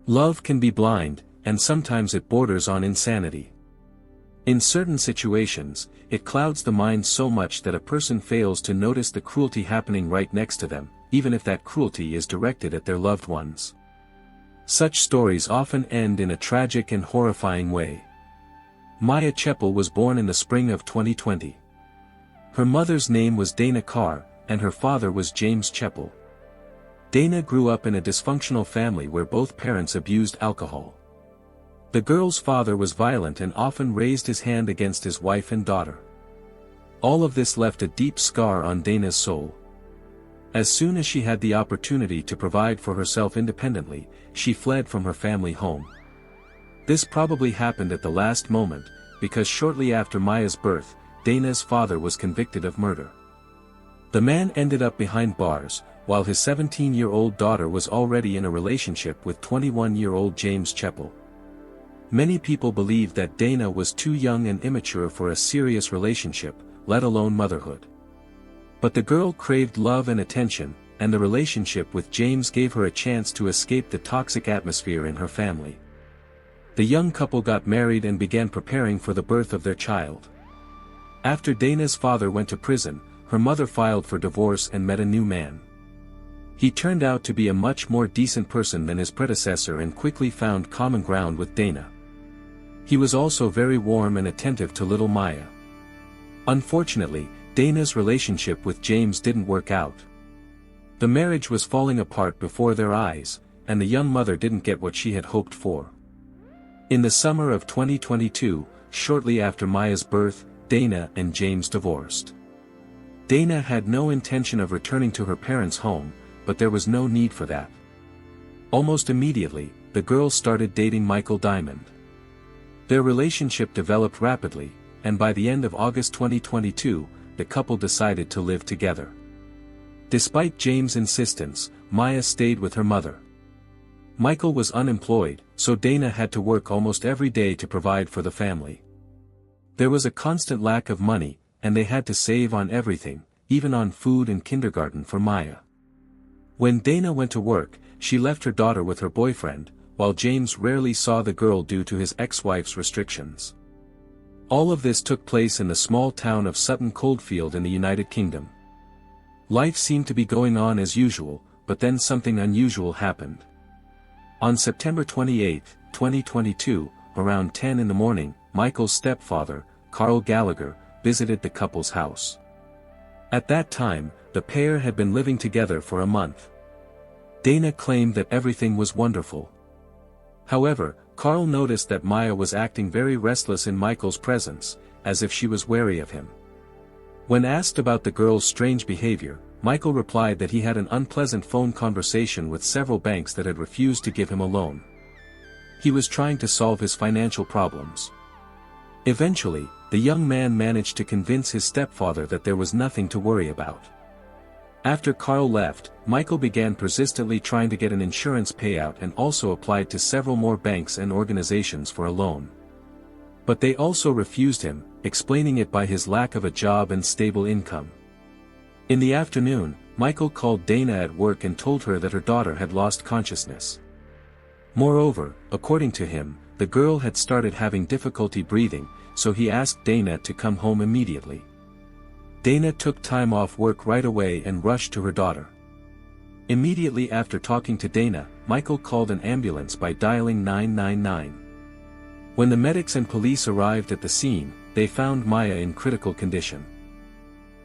Love can be blind, and sometimes it borders on insanity. In certain situations, it clouds the mind so much that a person fails to notice the cruelty happening right next to them, even if that cruelty is directed at their loved ones. Such stories often end in a tragic and horrifying way. Maya Chepel was born in the spring of 2020. Her mother's name was Dana Carr, and her father was James Chepel. Dana grew up in a dysfunctional family where both parents abused alcohol. The girl's father was violent and often raised his hand against his wife and daughter. All of this left a deep scar on Dana's soul. As soon as she had the opportunity to provide for herself independently, she fled from her family home. This probably happened at the last moment, because shortly after Maya's birth, Dana's father was convicted of murder. The man ended up behind bars, while his 17-year-old daughter was already in a relationship with 21-year-old James Chepel. Many people believe that Dana was too young and immature for a serious relationship, let alone motherhood. But the girl craved love and attention, and the relationship with James gave her a chance to escape the toxic atmosphere in her family. The young couple got married and began preparing for the birth of their child. After Dana's father went to prison, her mother filed for divorce and met a new man. He turned out to be a much more decent person than his predecessor and quickly found common ground with Dana. He was also very warm and attentive to little Maya. Unfortunately, Dana's relationship with James didn't work out. The marriage was falling apart before their eyes, and the young mother didn't get what she had hoped for. In the summer of 2022, shortly after Maya's birth, Dana and James divorced. Dana had no intention of returning to her parents' home, but there was no need for that. Almost immediately, the girl started dating Michael Diamond. Their relationship developed rapidly, and by the end of August 2022, the couple decided to live together. Despite James' insistence, Maya stayed with her mother. Michael was unemployed, so Dana had to work almost every day to provide for the family. There was a constant lack of money, and they had to save on everything, even on food and kindergarten for Maya. When Dana went to work, she left her daughter with her boyfriend, while James rarely saw the girl due to his ex-wife's restrictions. All of this took place in the small town of Sutton Coldfield in the United Kingdom. Life seemed to be going on as usual, but then something unusual happened. On September 28, 2022, around 10 in the morning, Michael's stepfather, Carl Gallagher, visited the couple's house. At that time, the pair had been living together for a month. Dana claimed that everything was wonderful. However, Carl noticed that Maya was acting very restless in Michael's presence, as if she was wary of him. When asked about the girl's strange behavior, Michael replied that he had an unpleasant phone conversation with several banks that had refused to give him a loan. He was trying to solve his financial problems. Eventually, the young man managed to convince his stepfather that there was nothing to worry about. After Carl left, Michael began persistently trying to get an insurance payout and also applied to several more banks and organizations for a loan. But they also refused him, explaining it by his lack of a job and stable income. In the afternoon, Michael called Dana at work and told her that her daughter had lost consciousness. Moreover, according to him, the girl had started having difficulty breathing, so he asked Dana to come home immediately. Dana took time off work right away and rushed to her daughter. Immediately after talking to Dana, Michael called an ambulance by dialing 999. When the medics and police arrived at the scene, they found Maya in critical condition.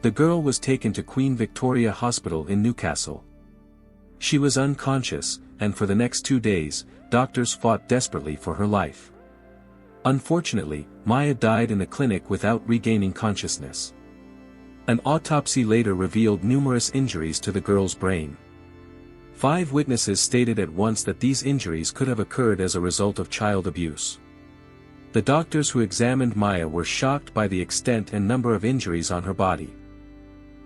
The girl was taken to Queen Victoria Hospital in Newcastle. She was unconscious, and for the next 2 days, doctors fought desperately for her life. Unfortunately, Maya died in the clinic without regaining consciousness. An autopsy later revealed numerous injuries to the girl's brain. 5 witnesses stated at once that these injuries could have occurred as a result of child abuse. The doctors who examined Maya were shocked by the extent and number of injuries on her body.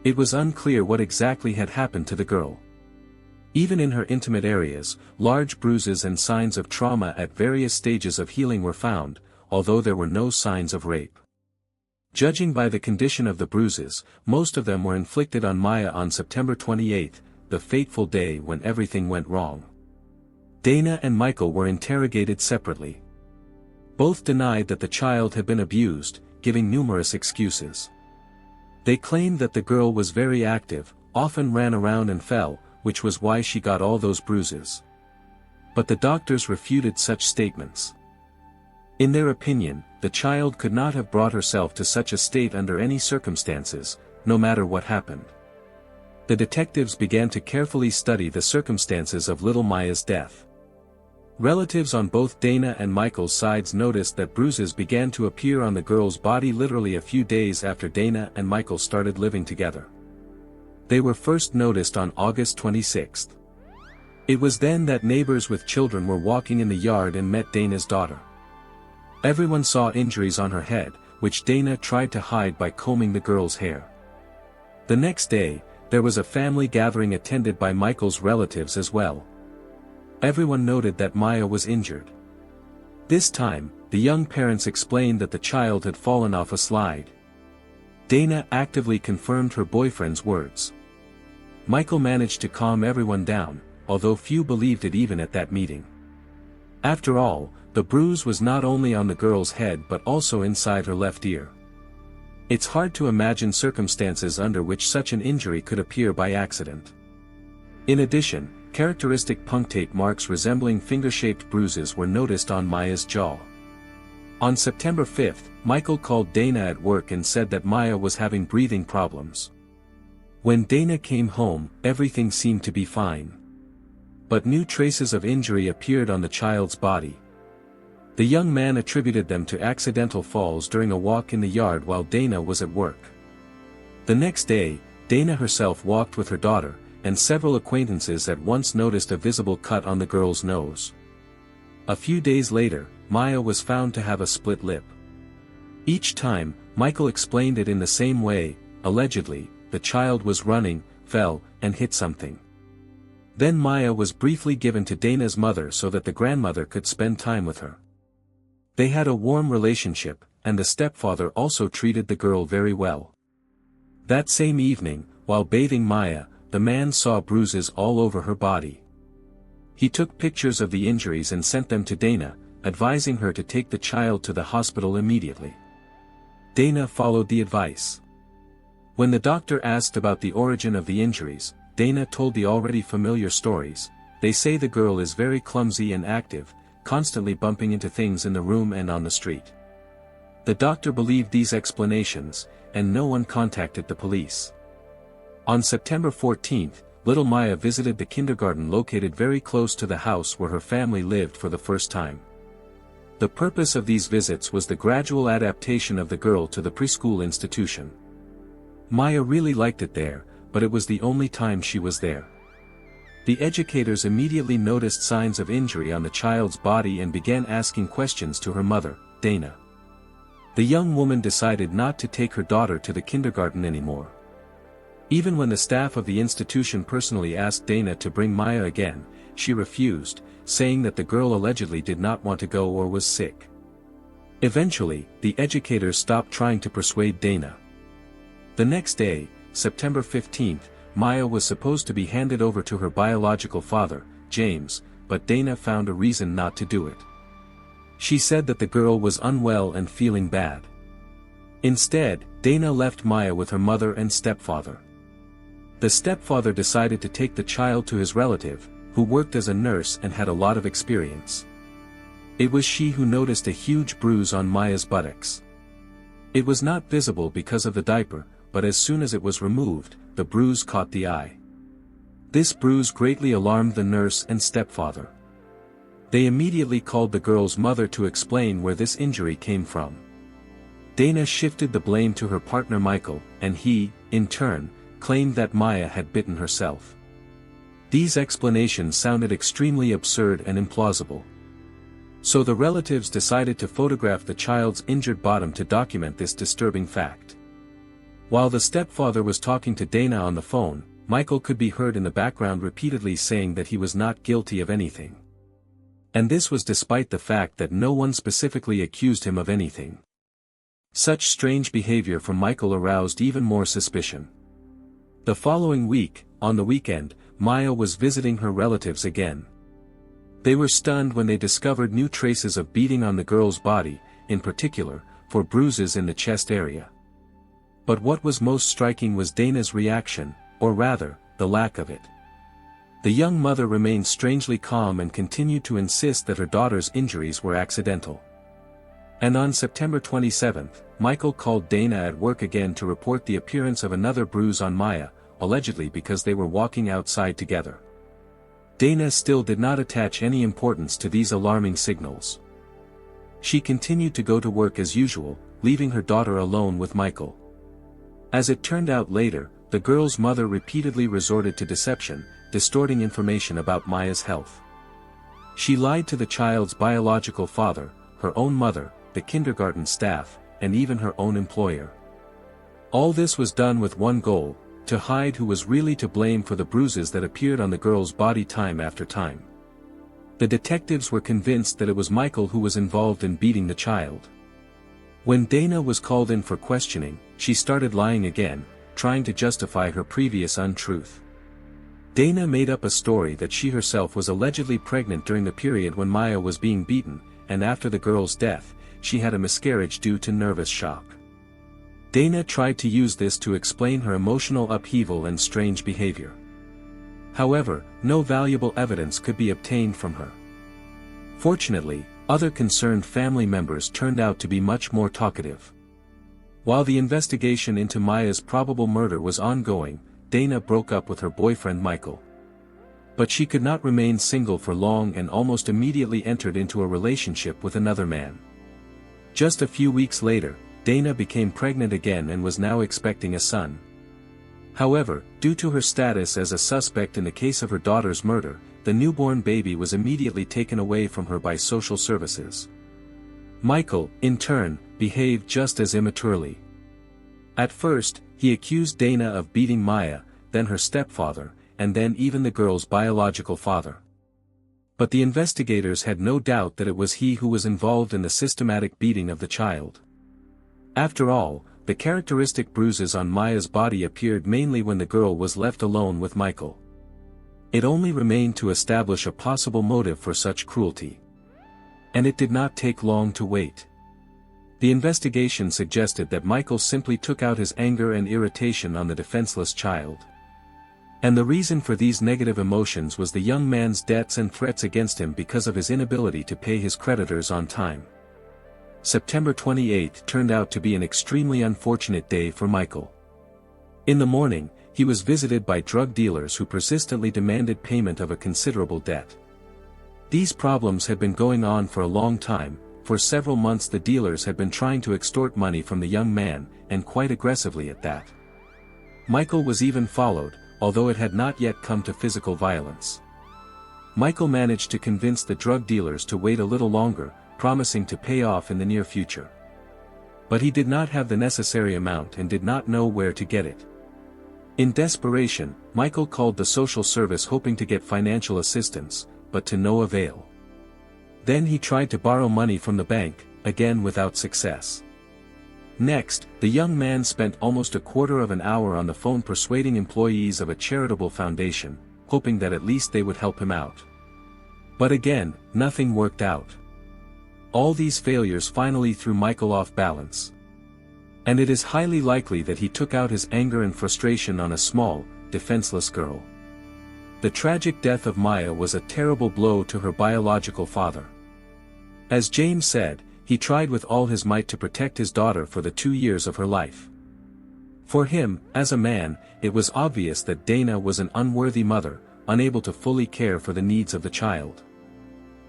It was unclear what exactly had happened to the girl. Even in her intimate areas, large bruises and signs of trauma at various stages of healing were found, although there were no signs of rape. Judging by the condition of the bruises, most of them were inflicted on Maya on September 28, the fateful day when everything went wrong. Dana and Michael were interrogated separately. Both denied that the child had been abused, giving numerous excuses. They claimed that the girl was very active, often ran around and fell, which was why she got all those bruises. But the doctors refuted such statements. In their opinion, the child could not have brought herself to such a state under any circumstances, no matter what happened. The detectives began to carefully study the circumstances of little Maya's death. Relatives on both Dana and Michael's sides noticed that bruises began to appear on the girl's body literally a few days after Dana and Michael started living together. They were first noticed on August 26. It was then that neighbors with children were walking in the yard and met Dana's daughter. Everyone saw injuries on her head, which Dana tried to hide by combing the girl's hair. The next day, there was a family gathering attended by Michael's relatives as well. Everyone noted that Maya was injured. This time, the young parents explained that the child had fallen off a slide. Dana actively confirmed her boyfriend's words. Michael managed to calm everyone down, although few believed it even at that meeting. After all, the bruise was not only on the girl's head but also inside her left ear. It's hard to imagine circumstances under which such an injury could appear by accident. In addition, characteristic punctate marks resembling finger-shaped bruises were noticed on Maya's jaw. On September 5, Michael called Dana at work and said that Maya was having breathing problems. When Dana came home, everything seemed to be fine. But new traces of injury appeared on the child's body. The young man attributed them to accidental falls during a walk in the yard while Dana was at work. The next day, Dana herself walked with her daughter, and several acquaintances at once noticed a visible cut on the girl's nose. A few days later, Maya was found to have a split lip. Each time, Michael explained it in the same way. Allegedly, the child was running, fell, and hit something. Then Maya was briefly given to Dana's mother so that the grandmother could spend time with her. They had a warm relationship, and the stepfather also treated the girl very well. That same evening, while bathing Maya, the man saw bruises all over her body. He took pictures of the injuries and sent them to Dana, advising her to take the child to the hospital immediately. Dana followed the advice. When the doctor asked about the origin of the injuries, Dana told the already familiar stories. They say the girl is very clumsy and active, constantly bumping into things in the room and on the street. The doctor believed these explanations, and no one contacted the police. On September 14, little Maya visited the kindergarten located very close to the house where her family lived for the first time. The purpose of these visits was the gradual adaptation of the girl to the preschool institution. Maya really liked it there, but it was the only time she was there. The educators immediately noticed signs of injury on the child's body and began asking questions to her mother, Dana. The young woman decided not to take her daughter to the kindergarten anymore. Even when the staff of the institution personally asked Dana to bring Maya again, she refused, saying that the girl allegedly did not want to go or was sick. Eventually, the educators stopped trying to persuade Dana. The next day, September 15, Maya was supposed to be handed over to her biological father, James, but Dana found a reason not to do it. She said that the girl was unwell and feeling bad. Instead, Dana left Maya with her mother and stepfather. The stepfather decided to take the child to his relative, who worked as a nurse and had a lot of experience. It was she who noticed a huge bruise on Maya's buttocks. It was not visible because of the diaper, but as soon as it was removed, the bruise caught the eye. This bruise greatly alarmed the nurse and stepfather. They immediately called the girl's mother to explain where this injury came from. Dana shifted the blame to her partner Michael, and he, in turn, claimed that Maya had bitten herself. These explanations sounded extremely absurd and implausible. So the relatives decided to photograph the child's injured bottom to document this disturbing fact. While the stepfather was talking to Dana on the phone, Michael could be heard in the background repeatedly saying that he was not guilty of anything. And this was despite the fact that no one specifically accused him of anything. Such strange behavior from Michael aroused even more suspicion. The following week, on the weekend, Maya was visiting her relatives again. They were stunned when they discovered new traces of beating on the girl's body, in particular, for bruises in the chest area. But what was most striking was Dana's reaction, or rather, the lack of it. The young mother remained strangely calm and continued to insist that her daughter's injuries were accidental. And on September 27, Michael called Dana at work again to report the appearance of another bruise on Maya, allegedly because they were walking outside together. Dana still did not attach any importance to these alarming signals. She continued to go to work as usual, leaving her daughter alone with Michael. As it turned out later, the girl's mother repeatedly resorted to deception, distorting information about Maya's health. She lied to the child's biological father, her own mother, the kindergarten staff, and even her own employer. All this was done with one goal: to hide who was really to blame for the bruises that appeared on the girl's body time after time. The detectives were convinced that it was Michael who was involved in beating the child. When Dana was called in for questioning, she started lying again, trying to justify her previous untruth. Dana made up a story that she herself was allegedly pregnant during the period when Maya was being beaten, and after the girl's death, she had a miscarriage due to nervous shock. Dana tried to use this to explain her emotional upheaval and strange behavior. However, no valuable evidence could be obtained from her. Fortunately, other concerned family members turned out to be much more talkative. While the investigation into Maya's probable murder was ongoing, Dana broke up with her boyfriend Michael. But she could not remain single for long and almost immediately entered into a relationship with another man. Just a few weeks later, Dana became pregnant again and was now expecting a son. However, due to her status as a suspect in the case of her daughter's murder, the newborn baby was immediately taken away from her by social services. Michael, in turn, behaved just as immaturely. At first, he accused Dana of beating Maya, then her stepfather, and then even the girl's biological father. But the investigators had no doubt that it was he who was involved in the systematic beating of the child. After all, the characteristic bruises on Maya's body appeared mainly when the girl was left alone with Michael. It only remained to establish a possible motive for such cruelty. And it did not take long to wait. The investigation suggested that Michael simply took out his anger and irritation on the defenseless child. And the reason for these negative emotions was the young man's debts and threats against him because of his inability to pay his creditors on time. September 28 turned out to be an extremely unfortunate day for Michael. In the morning, he was visited by drug dealers who persistently demanded payment of a considerable debt. These problems had been going on for a long time. For several months the dealers had been trying to extort money from the young man, and quite aggressively at that. Michael was even followed, although it had not yet come to physical violence. Michael managed to convince the drug dealers to wait a little longer, promising to pay off in the near future. But he did not have the necessary amount and did not know where to get it. In desperation, Michael called the social service hoping to get financial assistance, but to no avail. Then he tried to borrow money from the bank, again without success. Next, the young man spent almost a quarter of an hour on the phone persuading employees of a charitable foundation, hoping that at least they would help him out. But again, nothing worked out. All these failures finally threw Michael off balance. And it is highly likely that he took out his anger and frustration on a small, defenseless girl. The tragic death of Maya was a terrible blow to her biological father. As James said, he tried with all his might to protect his daughter for the 2 years of her life. For him, as a man, it was obvious that Dana was an unworthy mother, unable to fully care for the needs of the child.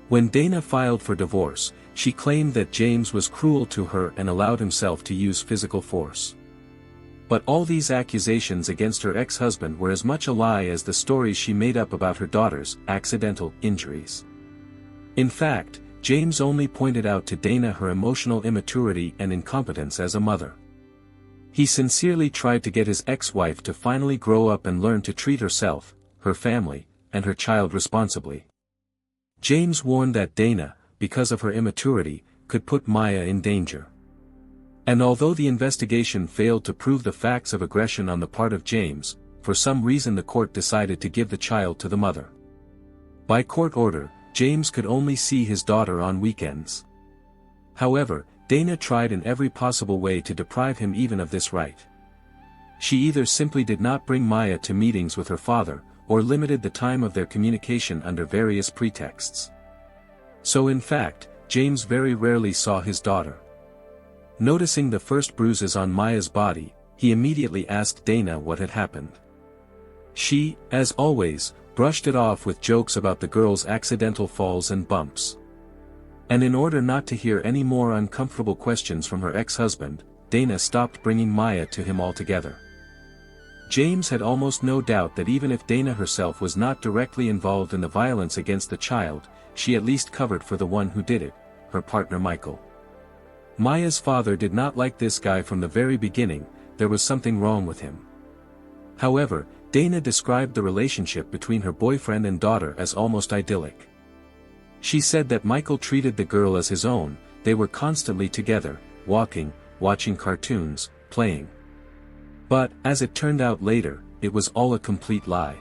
When Dana filed for divorce, she claimed that James was cruel to her and allowed himself to use physical force. But all these accusations against her ex-husband were as much a lie as the stories she made up about her daughter's accidental injuries. In fact, James only pointed out to Dana her emotional immaturity and incompetence as a mother. He sincerely tried to get his ex-wife to finally grow up and learn to treat herself, her family, and her child responsibly. James warned that Dana, because of her immaturity, could put Maya in danger. And although the investigation failed to prove the facts of aggression on the part of James, for some reason the court decided to give the child to the mother. By court order, James could only see his daughter on weekends. However, Dana tried in every possible way to deprive him even of this right. She either simply did not bring Maya to meetings with her father, or limited the time of their communication under various pretexts. So in fact, James very rarely saw his daughter. Noticing the first bruises on Maya's body, he immediately asked Dana what had happened. She, as always, brushed it off with jokes about the girl's accidental falls and bumps. And in order not to hear any more uncomfortable questions from her ex-husband, Dana stopped bringing Maya to him altogether. James had almost no doubt that even if Dana herself was not directly involved in the violence against the child, she at least covered for the one who did it, her partner Michael. Maya's father did not like this guy from the very beginning. There was something wrong with him. However, Dana described the relationship between her boyfriend and daughter as almost idyllic. She said that Michael treated the girl as his own, they were constantly together, walking, watching cartoons, playing. But, as it turned out later, it was all a complete lie.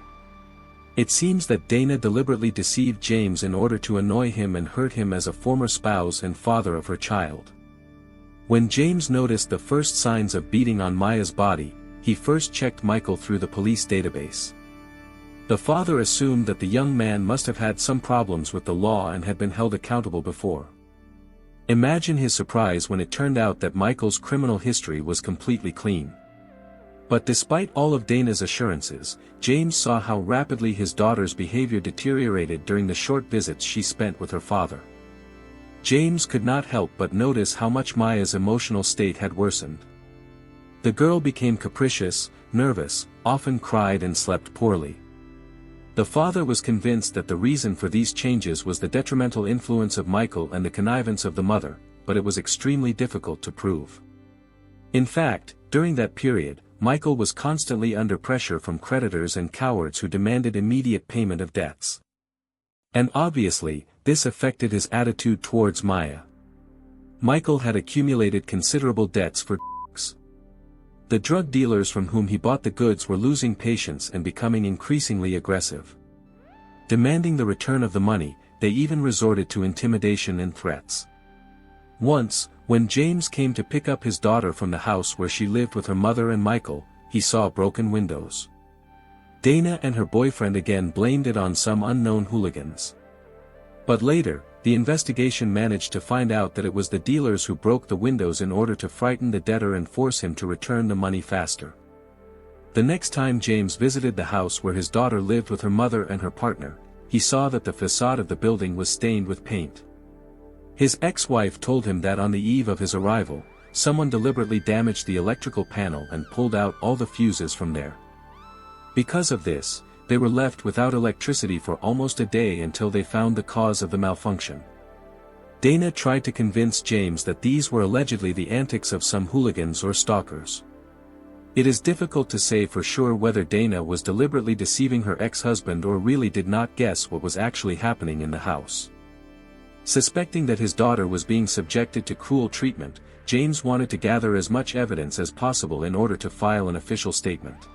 It seems that Dana deliberately deceived James in order to annoy him and hurt him as a former spouse and father of her child. When James noticed the first signs of beating on Maya's body, he first checked Michael through the police database. The father assumed that the young man must have had some problems with the law and had been held accountable before. Imagine his surprise when it turned out that Michael's criminal history was completely clean. But despite all of Dana's assurances, James saw how rapidly his daughter's behavior deteriorated during the short visits she spent with her father. James could not help but notice how much Maya's emotional state had worsened. The girl became capricious, nervous, often cried and slept poorly. The father was convinced that the reason for these changes was the detrimental influence of Michael and the connivance of the mother, but it was extremely difficult to prove. In fact, during that period, Michael was constantly under pressure from creditors and cowards who demanded immediate payment of debts. And obviously, this affected his attitude towards Maya. Michael had accumulated considerable debts for drugs. The drug dealers from whom he bought the goods were losing patience and becoming increasingly aggressive. Demanding the return of the money, they even resorted to intimidation and threats. Once, when James came to pick up his daughter from the house where she lived with her mother and Michael, he saw broken windows. Dana and her boyfriend again blamed it on some unknown hooligans. But later, the investigation managed to find out that it was the dealers who broke the windows in order to frighten the debtor and force him to return the money faster. The next time James visited the house where his daughter lived with her mother and her partner, he saw that the facade of the building was stained with paint. His ex-wife told him that on the eve of his arrival, someone deliberately damaged the electrical panel and pulled out all the fuses from there. Because of this, they were left without electricity for almost a day until they found the cause of the malfunction. Dana tried to convince James that these were allegedly the antics of some hooligans or stalkers. It is difficult to say for sure whether Dana was deliberately deceiving her ex-husband or really did not guess what was actually happening in the house. Suspecting that his daughter was being subjected to cruel treatment, James wanted to gather as much evidence as possible in order to file an official statement.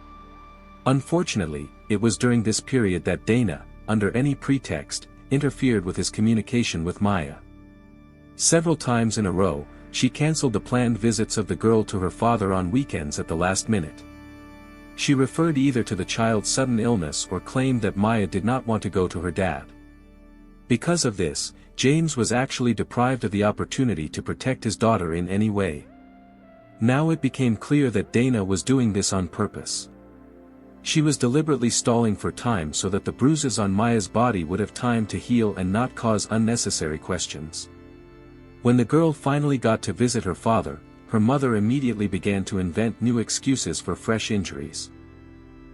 Unfortunately, it was during this period that Dana, under any pretext, interfered with his communication with Maya. Several times in a row, she cancelled the planned visits of the girl to her father on weekends at the last minute. She referred either to the child's sudden illness or claimed that Maya did not want to go to her dad. Because of this, James was actually deprived of the opportunity to protect his daughter in any way. Now it became clear that Dana was doing this on purpose. She was deliberately stalling for time so that the bruises on Maya's body would have time to heal and not cause unnecessary questions. When the girl finally got to visit her father, her mother immediately began to invent new excuses for fresh injuries.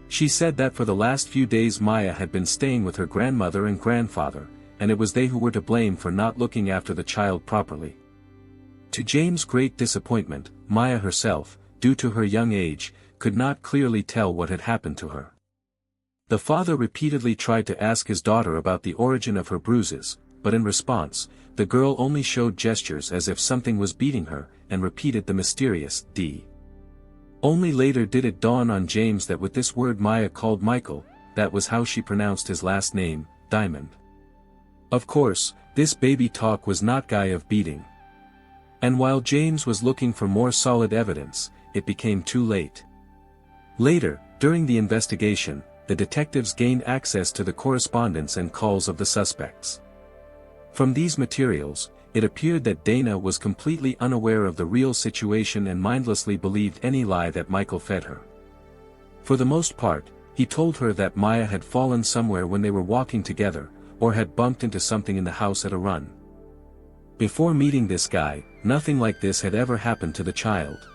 She said that for the last few days Maya had been staying with her grandmother and grandfather, and it was they who were to blame for not looking after the child properly. To James' great disappointment, Maya herself, due to her young age, could not clearly tell what had happened to her. The father repeatedly tried to ask his daughter about the origin of her bruises, but in response, the girl only showed gestures as if something was beating her, and repeated the mysterious D. Only later did it dawn on James that with this word Maya called Michael, that was how she pronounced his last name, Diamond. Of course, this baby talk was not guy of beating. And while James was looking for more solid evidence, it became too late. Later, during the investigation, the detectives gained access to the correspondence and calls of the suspects. From these materials, it appeared that Dana was completely unaware of the real situation and mindlessly believed any lie that Michael fed her. For the most part, he told her that Maya had fallen somewhere when they were walking together, or had bumped into something in the house at a run. Before meeting this guy, nothing like this had ever happened to the child.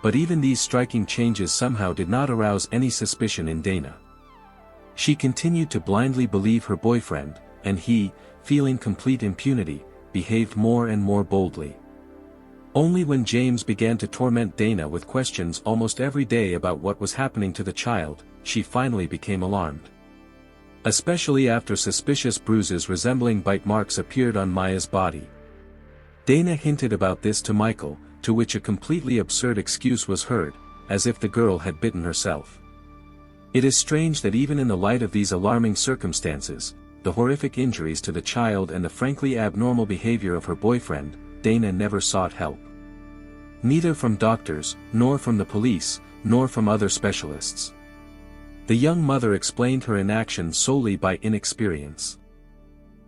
But even these striking changes somehow did not arouse any suspicion in Dana. She continued to blindly believe her boyfriend, and he, feeling complete impunity, behaved more and more boldly. Only when James began to torment Dana with questions almost every day about what was happening to the child, she finally became alarmed. Especially after suspicious bruises resembling bite marks appeared on Maya's body. Dana hinted about this to Michael, to which a completely absurd excuse was heard, as if the girl had bitten herself. It is strange that even in the light of these alarming circumstances, the horrific injuries to the child and the frankly abnormal behavior of her boyfriend, Dana never sought help. Neither from doctors, nor from the police, nor from other specialists. The young mother explained her inaction solely by inexperience.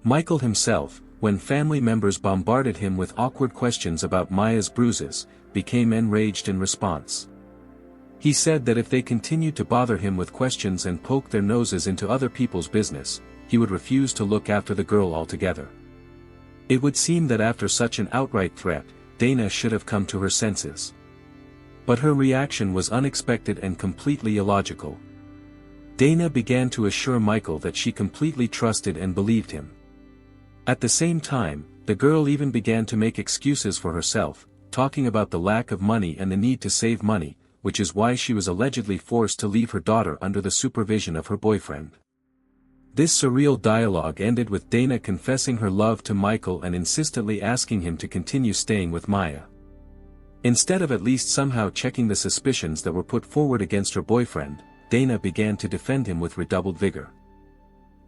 Michael himself, when family members bombarded him with awkward questions about Maya's bruises, became enraged in response. He said that if they continued to bother him with questions and poke their noses into other people's business, he would refuse to look after the girl altogether. It would seem that after such an outright threat, Dana should have come to her senses. But her reaction was unexpected and completely illogical. Dana began to assure Michael that she completely trusted and believed him. At the same time, the girl even began to make excuses for herself, talking about the lack of money and the need to save money, which is why she was allegedly forced to leave her daughter under the supervision of her boyfriend. This surreal dialogue ended with Dana confessing her love to Michael and insistently asking him to continue staying with Maya. Instead of at least somehow checking the suspicions that were put forward against her boyfriend, Dana began to defend him with redoubled vigor.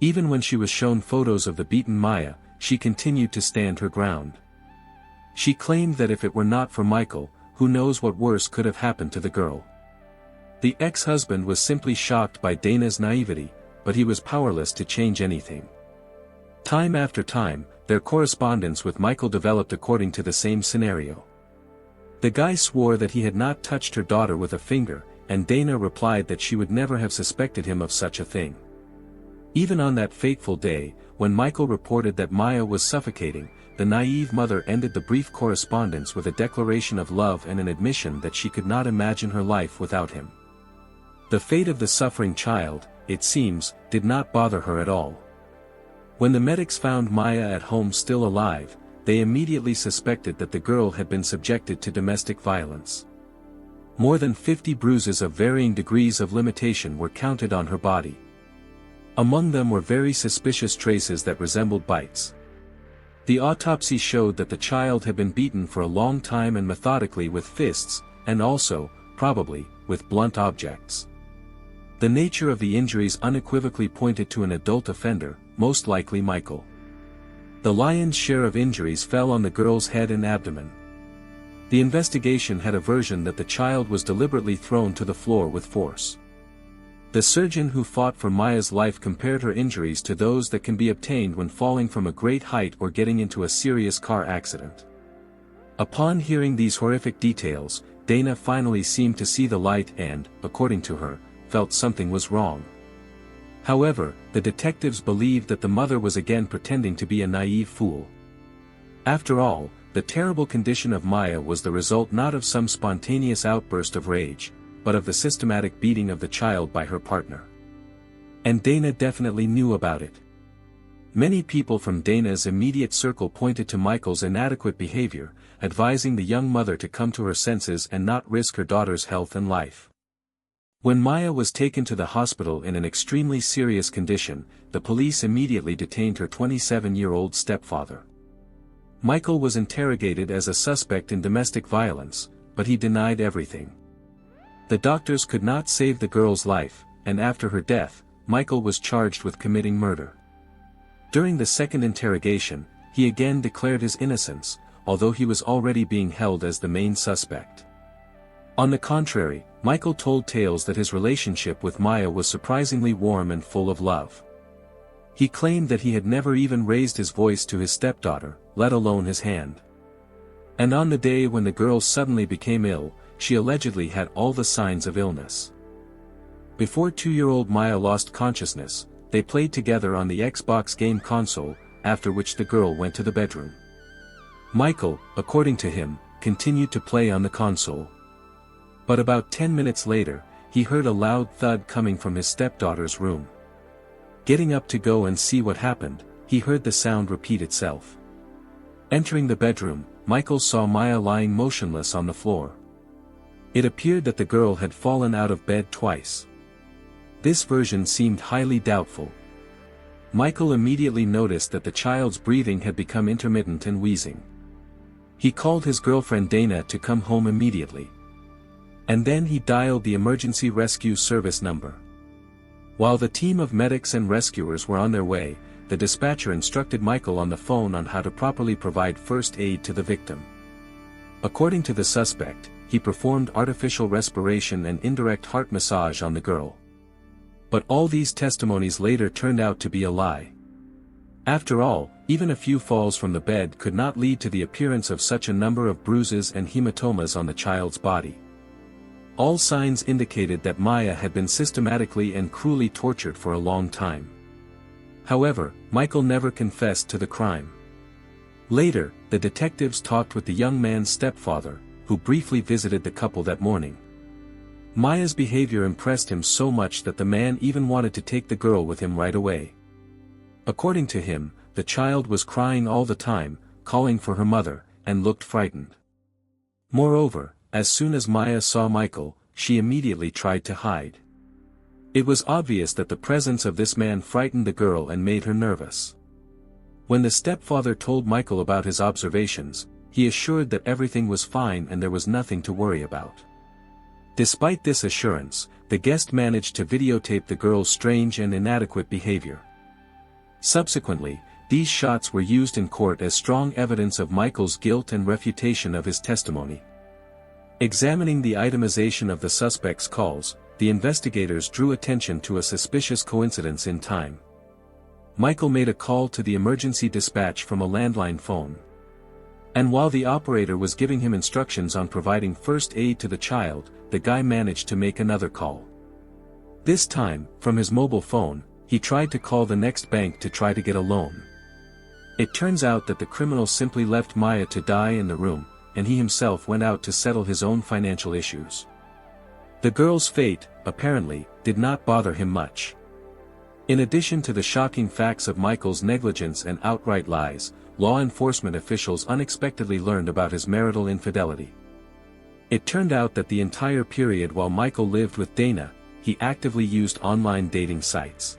Even when she was shown photos of the beaten Maya, she continued to stand her ground. She claimed that if it were not for Michael, who knows what worse could have happened to the girl. The ex-husband was simply shocked by Dana's naivety, but he was powerless to change anything. Time after time, their correspondence with Michael developed according to the same scenario. The guy swore that he had not touched her daughter with a finger, and Dana replied that she would never have suspected him of such a thing. Even on that fateful day, when Michael reported that Maya was suffocating, the naive mother ended the brief correspondence with a declaration of love and an admission that she could not imagine her life without him. The fate of the suffering child, it seems, did not bother her at all. When the medics found Maya at home still alive, they immediately suspected that the girl had been subjected to domestic violence. More than 50 bruises of varying degrees of limitation were counted on her body. Among them were very suspicious traces that resembled bites. The autopsy showed that the child had been beaten for a long time and methodically with fists, and also, probably, with blunt objects. The nature of the injuries unequivocally pointed to an adult offender, most likely Michael. The lion's share of injuries fell on the girl's head and abdomen. The investigation had a version that the child was deliberately thrown to the floor with force. The surgeon who fought for Maya's life compared her injuries to those that can be obtained when falling from a great height or getting into a serious car accident. Upon hearing these horrific details, Dana finally seemed to see the light and, according to her, felt something was wrong. However, the detectives believed that the mother was again pretending to be a naive fool. After all, the terrible condition of Maya was the result not of some spontaneous outburst of rage, but of the systematic beating of the child by her partner. And Dana definitely knew about it. Many people from Dana's immediate circle pointed to Michael's inadequate behavior, advising the young mother to come to her senses and not risk her daughter's health and life. When Maya was taken to the hospital in an extremely serious condition, the police immediately detained her 27-year-old stepfather. Michael was interrogated as a suspect in domestic violence, but he denied everything. The doctors could not save the girl's life, and after her death, Michael was charged with committing murder. During the second interrogation, he again declared his innocence, although he was already being held as the main suspect. On the contrary, Michael told tales that his relationship with Maya was surprisingly warm and full of love. He claimed that he had never even raised his voice to his stepdaughter, let alone his hand. And on the day when the girl suddenly became ill, she allegedly had all the signs of illness. Before 2-year-old Maya lost consciousness, they played together on the Xbox game console, after which the girl went to the bedroom. Michael, according to him, continued to play on the console. But about 10 minutes later, he heard a loud thud coming from his stepdaughter's room. Getting up to go and see what happened, he heard the sound repeat itself. Entering the bedroom, Michael saw Maya lying motionless on the floor. It appeared that the girl had fallen out of bed twice. This version seemed highly doubtful. Michael immediately noticed that the child's breathing had become intermittent and wheezing. He called his girlfriend Dana to come home immediately. And then he dialed the emergency rescue service number. While the team of medics and rescuers were on their way, the dispatcher instructed Michael on the phone on how to properly provide first aid to the victim. According to the suspect, he performed artificial respiration and indirect heart massage on the girl. But all these testimonies later turned out to be a lie. After all, even a few falls from the bed could not lead to the appearance of such a number of bruises and hematomas on the child's body. All signs indicated that Maya had been systematically and cruelly tortured for a long time. However, Michael never confessed to the crime. Later, the detectives talked with the young man's stepfather, who briefly visited the couple that morning. Maya's behavior impressed him so much that the man even wanted to take the girl with him right away. According to him, the child was crying all the time, calling for her mother, and looked frightened. Moreover, as soon as Maya saw Michael, she immediately tried to hide. It was obvious that the presence of this man frightened the girl and made her nervous. When the stepfather told Michael about his observations, he assured that everything was fine and there was nothing to worry about. Despite this assurance, the guest managed to videotape the girl's strange and inadequate behavior. Subsequently, these shots were used in court as strong evidence of Michael's guilt and refutation of his testimony. Examining the itemization of the suspect's calls, the investigators drew attention to a suspicious coincidence in time. Michael made a call to the emergency dispatch from a landline phone. And while the operator was giving him instructions on providing first aid to the child, the guy managed to make another call. This time, from his mobile phone, he tried to call the next bank to try to get a loan. It turns out that the criminal simply left Maya to die in the room, and he himself went out to settle his own financial issues. The girl's fate, apparently, did not bother him much. In addition to the shocking facts of Michael's negligence and outright lies, law enforcement officials unexpectedly learned about his marital infidelity. It turned out that the entire period while Michael lived with Dana, he actively used online dating sites.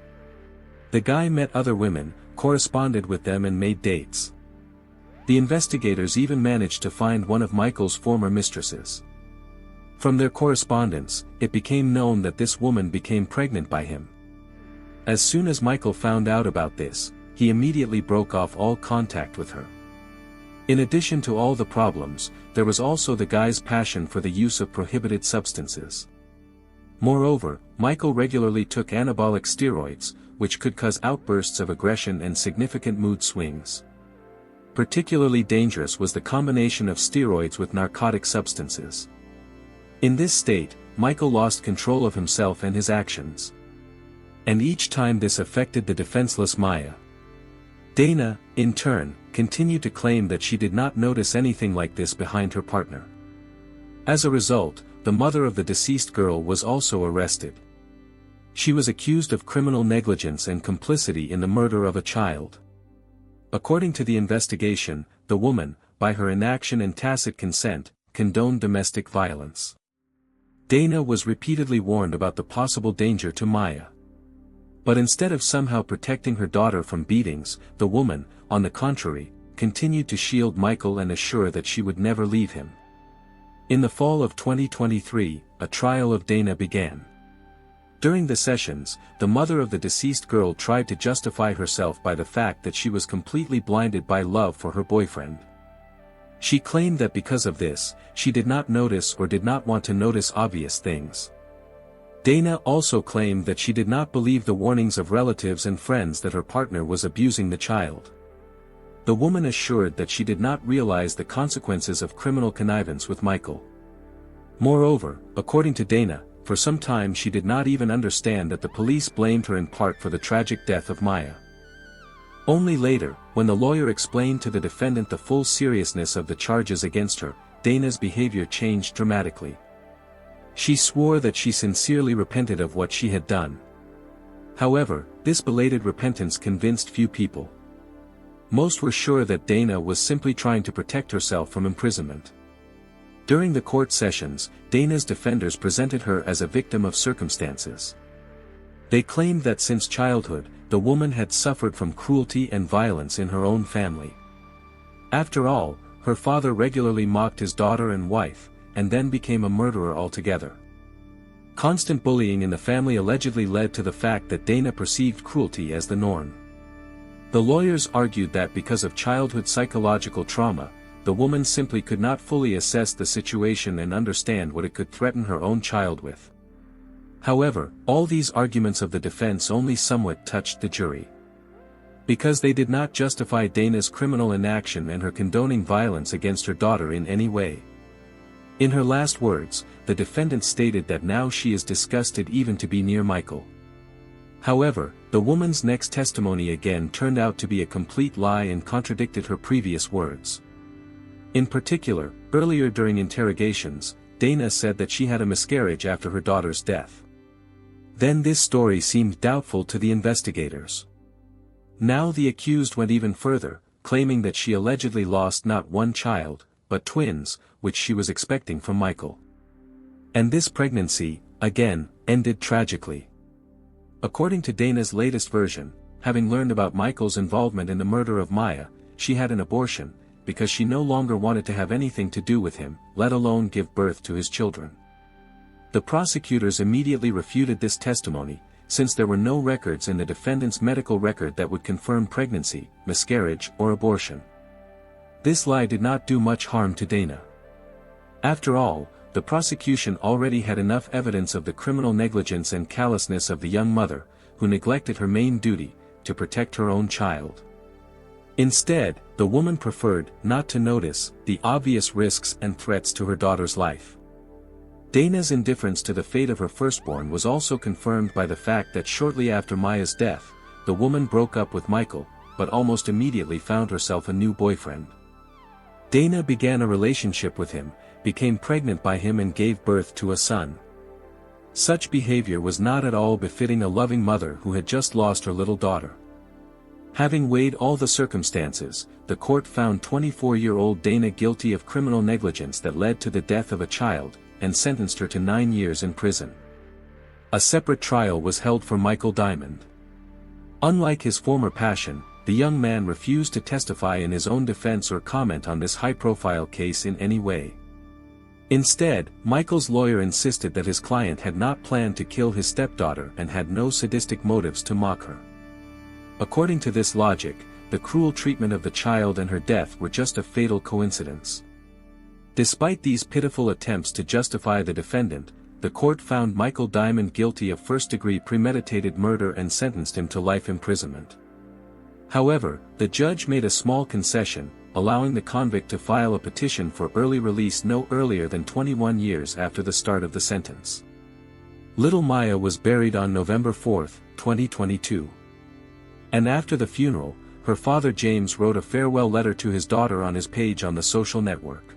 The guy met other women, corresponded with them and made dates. The investigators even managed to find one of Michael's former mistresses. From their correspondence, it became known that this woman became pregnant by him. As soon as Michael found out about this, he immediately broke off all contact with her. In addition to all the problems, there was also the guy's passion for the use of prohibited substances. Moreover, Michael regularly took anabolic steroids, which could cause outbursts of aggression and significant mood swings. Particularly dangerous was the combination of steroids with narcotic substances. In this state, Michael lost control of himself and his actions. And each time this affected the defenseless Maya. Dana, in turn, continued to claim that she did not notice anything like this behind her partner. As a result, the mother of the deceased girl was also arrested. She was accused of criminal negligence and complicity in the murder of a child. According to the investigation, the woman, by her inaction and tacit consent, condoned domestic violence. Dana was repeatedly warned about the possible danger to Maya. But instead of somehow protecting her daughter from beatings, the woman, on the contrary, continued to shield Michael and assure that she would never leave him. In the fall of 2023, a trial of Dana began. During the sessions, the mother of the deceased girl tried to justify herself by the fact that she was completely blinded by love for her boyfriend. She claimed that because of this, she did not notice or did not want to notice obvious things. Dana also claimed that she did not believe the warnings of relatives and friends that her partner was abusing the child. The woman assured that she did not realize the consequences of criminal connivance with Michael. Moreover, according to Dana, for some time she did not even understand that the police blamed her in part for the tragic death of Maya. Only later, when the lawyer explained to the defendant the full seriousness of the charges against her, Dana's behavior changed dramatically. She swore that she sincerely repented of what she had done. However, this belated repentance convinced few people. Most were sure that Dana was simply trying to protect herself from imprisonment. During the court sessions, Dana's defenders presented her as a victim of circumstances. They claimed that since childhood, the woman had suffered from cruelty and violence in her own family. After all, her father regularly mocked his daughter and wife, and then became a murderer altogether. Constant bullying in the family allegedly led to the fact that Dana perceived cruelty as the norm. The lawyers argued that because of childhood psychological trauma, the woman simply could not fully assess the situation and understand what it could threaten her own child with. However, all these arguments of the defense only somewhat touched the jury. Because they did not justify Dana's criminal inaction and her condoning violence against her daughter in any way. In her last words, the defendant stated that now she is disgusted even to be near Michael. However, the woman's next testimony again turned out to be a complete lie and contradicted her previous words. In particular, earlier during interrogations, Dana said that she had a miscarriage after her daughter's death. Then this story seemed doubtful to the investigators. Now the accused went even further, claiming that she allegedly lost not one child, but twins, which she was expecting from Michael. And this pregnancy, again, ended tragically. According to Dana's latest version, having learned about Michael's involvement in the murder of Maya, she had an abortion, because she no longer wanted to have anything to do with him, let alone give birth to his children. The prosecutors immediately refuted this testimony, since there were no records in the defendant's medical record that would confirm pregnancy, miscarriage, or abortion. This lie did not do much harm to Dana. After all, the prosecution already had enough evidence of the criminal negligence and callousness of the young mother, who neglected her main duty, to protect her own child. Instead, the woman preferred not to notice the obvious risks and threats to her daughter's life. Dana's indifference to the fate of her firstborn was also confirmed by the fact that shortly after Maya's death, the woman broke up with Michael, but almost immediately found herself a new boyfriend. Dana began a relationship with him, became pregnant by him and gave birth to a son. Such behavior was not at all befitting a loving mother who had just lost her little daughter. Having weighed all the circumstances, the court found 24-year-old Dana guilty of criminal negligence that led to the death of a child, and sentenced her to 9 years in prison. A separate trial was held for Michael Diamond. Unlike his former passion, the young man refused to testify in his own defense or comment on this high-profile case in any way. Instead, Michael's lawyer insisted that his client had not planned to kill his stepdaughter and had no sadistic motives to mock her. According to this logic, the cruel treatment of the child and her death were just a fatal coincidence. Despite these pitiful attempts to justify the defendant, the court found Michael Diamond guilty of first-degree premeditated murder and sentenced him to life imprisonment. However, the judge made a small concession, allowing the convict to file a petition for early release no earlier than 21 years after the start of the sentence. Little Maya was buried on November 4, 2022. And after the funeral, her father James wrote a farewell letter to his daughter on his page on the social network.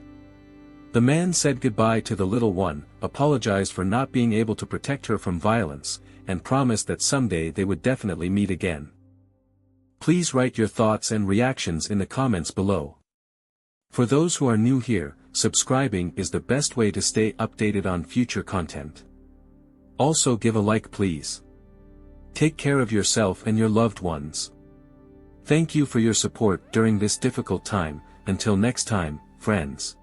The man said goodbye to the little one, apologized for not being able to protect her from violence, and promised that someday they would definitely meet again. Please write your thoughts and reactions in the comments below. For those who are new here, subscribing is the best way to stay updated on future content. Also give a like please. Take care of yourself and your loved ones. Thank you for your support during this difficult time. Until next time, friends.